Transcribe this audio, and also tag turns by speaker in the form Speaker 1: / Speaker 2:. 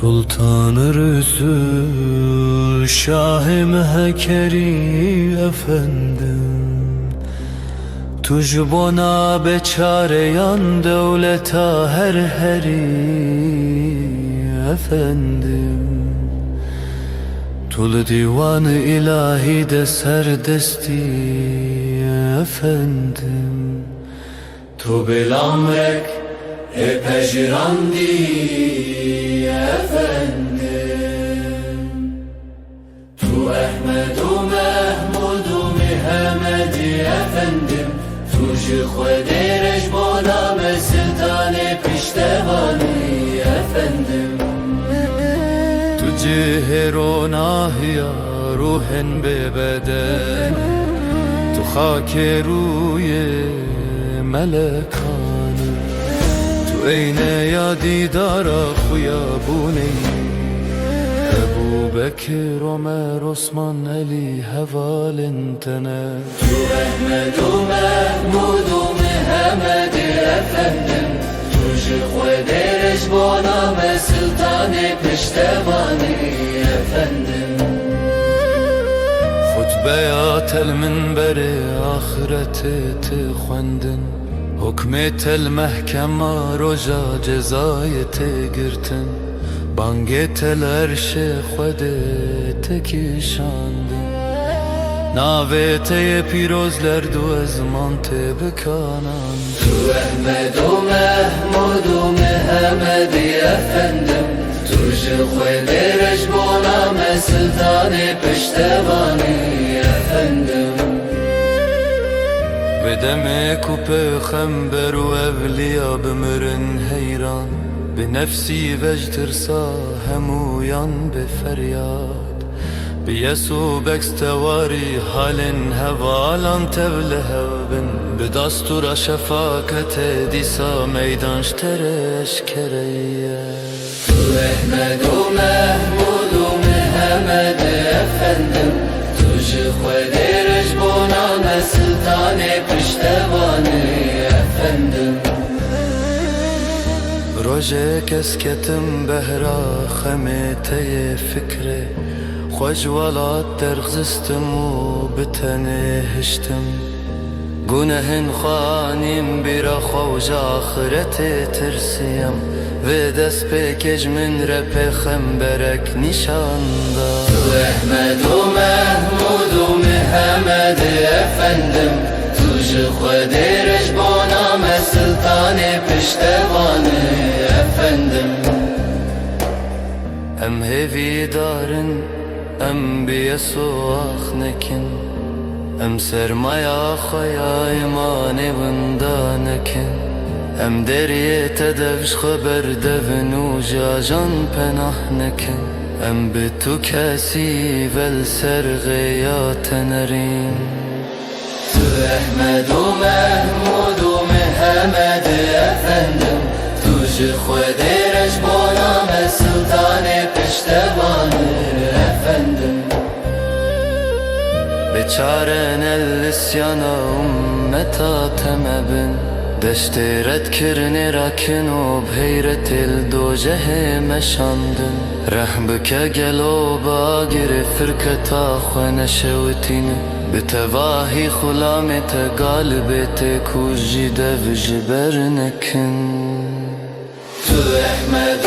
Speaker 1: Sultan-ı Resul Şah-ı Mehkeri efendim, tuj bona beçareyan devleta her heri efendim. Tul divan-ı ilahi de serdesti efendim. Tu bil amrek pejrandi efendim. Tu Ahmedu Mehmudu Mehmedi efendim. Tu ji Xwedê bona me sultanê piştevanî efendim. Tu cihêro nahiya ruhen bebeden. Tu xakê rûyê melekanı. Tu eyne ya didara xuya bûnê. Ebu Bekir, Ömer, Osman, Ali hevalin tene. Tu Ahmedu Mehmudu Mehmedi efendim. Tu ji Xwedê bona me sultanê piştevanî efendim. Hutbeya tel minberê ahiretê tê xwendin. Hukmê tel mehkema roja cezayê tê girtin. Bangê tel erşê Xwedê tê kîşandin. Navê te yê pîrozler du ezman tê bikanan. Tu Ahmedu Mehmudu Mehmedi efendim. Tu ji Xwedê bona me sultanê piştevanî efendim. Ve demê ku peyxember û evliya bimirin heyran. Bi nefsî vectirsa hemûyan bi feryad. Bi Yesû bekstewarî halin hevalan tevle hevbin. Bi dastûra şefaketê dîsa meydan ji tere eşkereye. Tu Ahmedu Mehmudu Mehmedi efendim. Tu ji Xwedê bona me sultanê piştevanî efendim. Rojê kesketim behra xemê te yê fikrê. Xwe ji welat derxistim û bi tenê hiştim. Gunehên xwe anîm bîra xwe û ji axiretê tirsiyem. Vê dest pêkê ji min re pêxemberek nîşan da. Tu Ahmedu Mehmudu Mehmedi efendim. Tu ji Xwedê bona me sultanê piştevanî efendim. Em hêvî darin, em bi Yesû ax nekin. Em sermaya xwe ya îmanê winda nekin. Em deriyê te dev ji xwe berdevin û ji ajan penah nekin. Em bi tu kesî vel serxêya te nerin. Tu Ahmedu Mehmudu Mehmedi efendim. Tu ji Xwedê bona me sultanê piştevanî efendim. Beçaren el isyana ummeta temebin. Deştê redkirinê rakin û bheyretê li dojehê meşandin. Rehm bike gelo bagirê firketa xwe neşewitînin. Bi tevahî xulamê te galibê tê ku jî dev ji ber nekin. Tu Ahmed